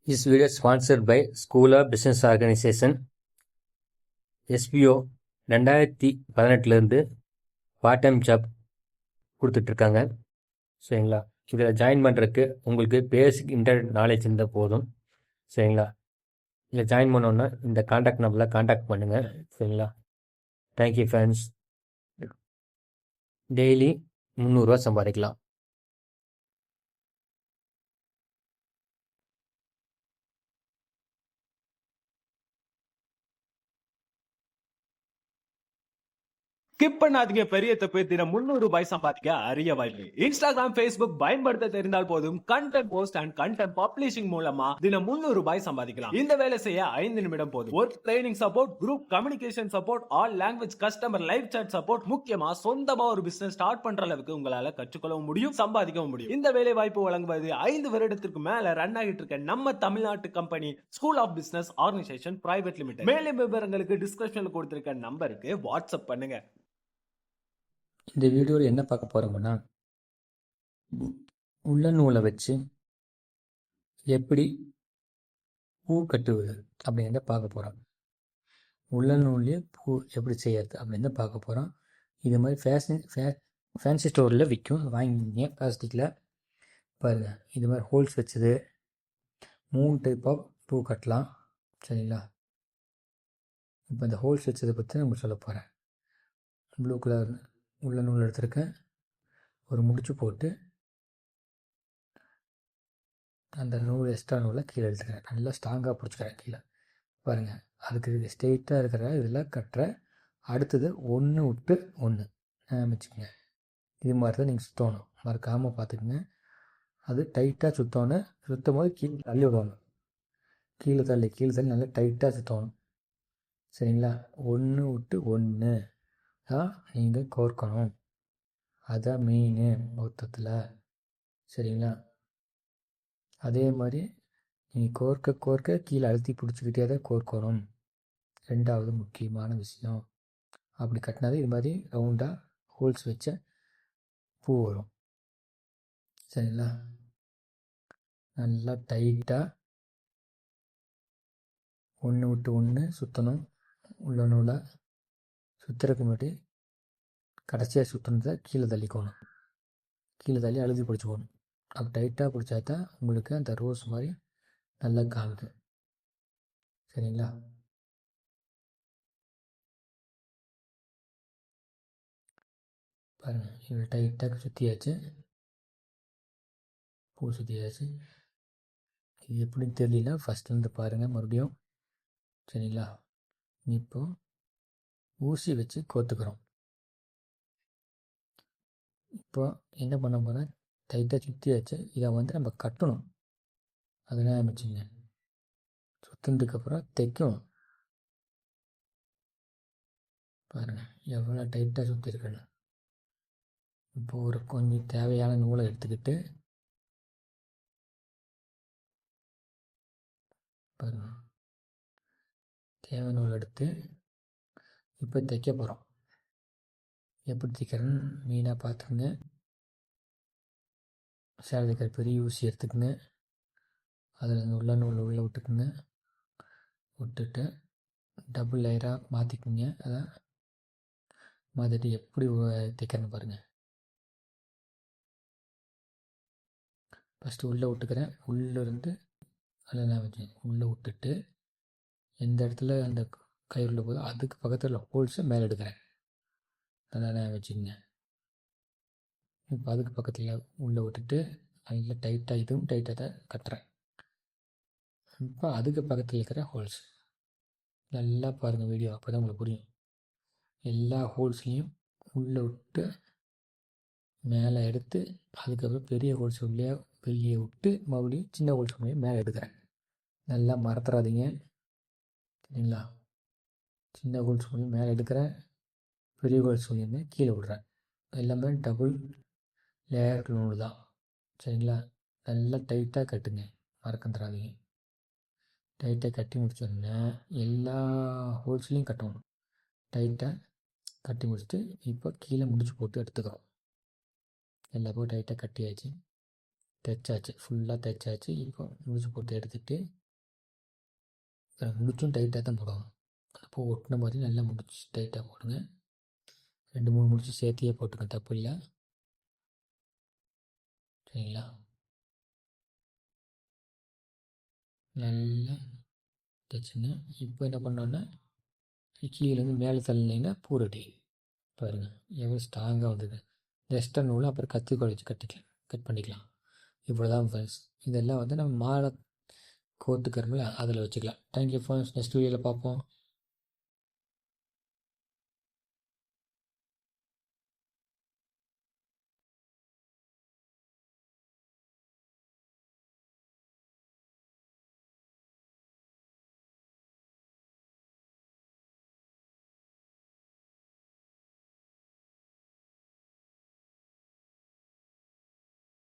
This video is sponsored by School of Business Organization. SBO 2018 part time job கொடுத்துட்ருக்காங்க. சரிங்களா, இதில் join பண்ணுறதுக்கு உங்களுக்கு பேசிக் இன்டர்நெட் நாலேஜ் இருந்தால் போதும். சரிங்களா, இதில் ஜாயின் பண்ணோன்னா இந்த காண்டாக்ட் நம்பரில் காண்டாக்ட் பண்ணுங்கள். சரிங்களா, தேங்க்யூ ஃப்ரெண்ட்ஸ். டெய்லி 300 சம்பாதிக்கலாம். ஸ்கிப் பண்ணாதீங்க. பெரிய தப்பு. தினம் 300 ரூபாய் சம்பாதிக்க அரிய வாய்ப்பு. இன்ஸ்டாகிராம், ஃபேஸ்புக் பயன்படுத்த தெரிந்தால் போதும். Content post and content publishing மூலமா தினம் 300 ரூபாய் சம்பாதிக்கலாம். இந்த வேலை செய்ய 5 நிமிடம் போதும். Work training support, group communication support, all language customer live chat support, முக்கியமா சொந்தமா ஒரு பிசினஸ் ஸ்டார்ட் பண்ற அளவுக்கு உங்களால கற்றுக்கொள்ளவும் முடியும், சம்பாதிக்கவும் முடியும். இந்த வேலை வாய்ப்பு வழங்குவது 5 வருடத்திற்கு மேல ரன் ஆகிட்டு இருக்க நம்ம தமிழ்நாட்டு company school of business organisation private limited. மேலும் விவரங்களுக்கு டிஸ்கிரிப்ஷன்ல கொடுத்திருக்க நம்பருக்கு வாட்ஸ்அப் பண்ணுங்க. இந்த வீடியோவில் என்ன பார்க்க போகிறோம்னா, உள்ளன் நூலை வச்சு எப்படி பூ கட்டுவது அப்படின்னு பார்க்க போகிறோம். உள்ளன் நூல்லையே பூ எப்படி செய்யறது அப்படின்னு பார்க்க போகிறோம். இது மாதிரி ஃபேன்சி ஸ்டோரில் விற்கும், வாங்கிங்க பிளாஸ்டிக்கில். பாருங்கள், இது மாதிரி ஹோல்ஸ் வச்சது 3 டைப் ஆஃப் பூ கட்டலாம். சரிங்களா, இப்போ இந்த ஹோல்ஸ் வச்சதை பற்றி நம்ம சொல்ல போகிறேன். ப்ளூ கலர் உள்ள நூல் எடுத்திருக்கேன். ஒரு முடிச்சு போட்டு அந்த நூல் எக்ஸ்ட்ரா நூலை கீழே எடுத்துக்கிறேன். நல்லா ஸ்ட்ராங்காக பிடிச்சிக்கிறேன் கீழே. பாருங்கள், அதுக்கு ஸ்ட்ரெயிட்டாக இருக்கிற இதில் கட்டுற. அடுத்தது 1 விட்டு 1 வச்சுக்கோங்க. இது மாதிரி தான் நீங்கள் சுற்றணும், மறக்காமல் பார்த்துக்குங்க. அது டைட்டாக சுற்றும் போது கீழே தள்ளி விடணும். கீழே தள்ளி நல்லா டைட்டாக சுற்றணும். சரிங்களா, 1 விட்டு 1 தான் நீங்கள் கோர்க்கணும். அதான் மெயின் மொத்தத்தில். சரிங்களா, அதே மாதிரி நீங்கள் கோர்க்க கீழே அழுத்தி பிடிச்சிக்கிட்டே தான் கோர்க்கணும். 2வது முக்கியமான விஷயம். அப்படி கட்டினாதே இது மாதிரி ரவுண்டாக ஹோல்ஸ் வச்ச பூ வரும். சரிங்களா, நல்லா டைட்டாக 1 விட்டு 1 சுற்றணும். உள்ள நூலை சுற்றுறதுக்கு முன்னாடி கடைசியாக சுற்றுனதை கீழே தள்ளிக்கணும். கீழே தள்ளி அழுதி பிடிச்சிக்கணும். அப்போ டைட்டாக பிடிச்சா தான் உங்களுக்கு அந்த ரோஸ் மாதிரி நல்லா காணுது. சரிங்களா, பாருங்கள், இவ்வளோ டைட்டாக சுற்றியாச்சு, பூ சுற்றியாச்சு. இது எப்படின்னு தெரியல, ஃபஸ்ட்லேருந்து பாருங்கள் மறுபடியும். சரிங்களா, இப்போது ஊசி வச்சு கோத்துக்கிறோம். இப்போ என்ன பண்ண போனால் டைட்டாக சுற்றியாச்சு. இதை நம்ம கட்டணும். அதெல்லாம் ஆரம்பிச்சுங்க. சுற்றினதுக்கப்புறம் தைக்கணும். பாருங்கள், எவ்வளோ டைட்டாக சுற்றிருக்கேன்னு. இப்போ ஒரு கொஞ்சம் தேவையான நூலை எடுத்துக்கிட்டு பாருங்கள், தேவையான நூல் எடுத்து இப்போ தைக்க போகிறோம். எப்படி தைக்கிறேன்னு மெயினாக பார்த்துக்குங்க. சேலை தைக்கிற பெரிய ஊசி எடுத்துக்கோங்க. அதில் உள்ள நூல் உள்ளே விட்டுக்குங்க. விட்டுட்டு டபுள் லேயராக மாற்றிக்குங்க. அதான் மாற்றிட்டு எப்படி தைக்கிறேன்னு பாருங்கள். ஃபஸ்ட்டு உள்ளே விட்டுக்கிறேன். உள்ளேருந்து அதில் நான் வச்சேன். உள்ளே விட்டுட்டு எந்த இடத்துல அந்த கயிறுள்ள போதோ அதுக்கு பக்கத்தில் ஹோல்ஸை மேலே எடுக்கிறேன். நல்லா நான் வச்சுக்கோங்க. இப்போ அதுக்கு பக்கத்தில் உள்ளே விட்டுட்டு நல்லா டைட்டாக, இதுவும் டைட்டாக தான் கட்டுறேன். இப்போ அதுக்கு பக்கத்தில் இருக்கிற ஹோல்ஸ் நல்லா பாருங்கள் வீடியோ, அப்போ தான் உங்களுக்கு புரியும். எல்லா ஹோல்ஸ்லேயும் உள்ளே விட்டு மேலே எடுத்து அதுக்கப்புறம் பெரிய ஹோல்ஸ் உள்ளே வெளியே விட்டு மறுபடியும் சின்ன ஹோல்ஸ் உள்ளே மேலே எடுக்கிறேன். நல்லா மறந்துடாதீங்க. சரிங்களா, சின்ன ஹோல்ஸ் உள்ளே மேலே எடுக்கிறேன், பெரிய ஹோல்ஸ் உள்ளே கீழே விடுறேன். எல்லாமே டபுள் லேயர் நூல் தான். சரிங்களா, நல்லா டைட்டாக கட்டுங்க, மறந்துடாதீங்க. டைட்டாக கட்டி முடிச்சோடனே எல்லா ஹோல்ஸ்லேயும் கட்டணும். டைட்டாக கட்டி முடிச்சுட்டு இப்போ கீழே முடிச்சு போட்டு எடுத்துக்கிறோம். எல்லா போய் டைட்டாக கட்டியாச்சு. தைச்சாச்சு, ஃபுல்லாக தைச்சாச்சு. இப்போ முடிச்சு போட்டு எடுத்துகிட்டு முடிச்சும் டைட்டாக தான் போடுவோம். பூ ஒட்டின மாதிரி நல்லா முடிச்சு டைட்டாக போடுங்க. 2-3 முடிச்சு சேர்த்தியே போட்டுங்க, தப்பு இல்லை. சரிங்களா? நல்லா தைச்சுங்க. இப்போ என்ன பண்ணோன்னா கீழேருந்து மேலே தள்ளினீங்கன்னா பூ ரெடி. பாருங்கள் எவ்வளோ ஸ்ட்ராங்காக வந்தது. இந்த எக்ஸ்ட்ரா நூலை அப்புறம் கத்திரிக்கோல் வச்சு கட் பண்ணிக்கலாம். இப்படி தான் ஃப்ரெண்ட்ஸ். இதெல்லாம் நம்ம மாலை கோத்துக்கிறோம்ல அதில் வச்சுக்கலாம். Thank you friends. நெக்ஸ்ட் வீடியோவில் பார்ப்போம்.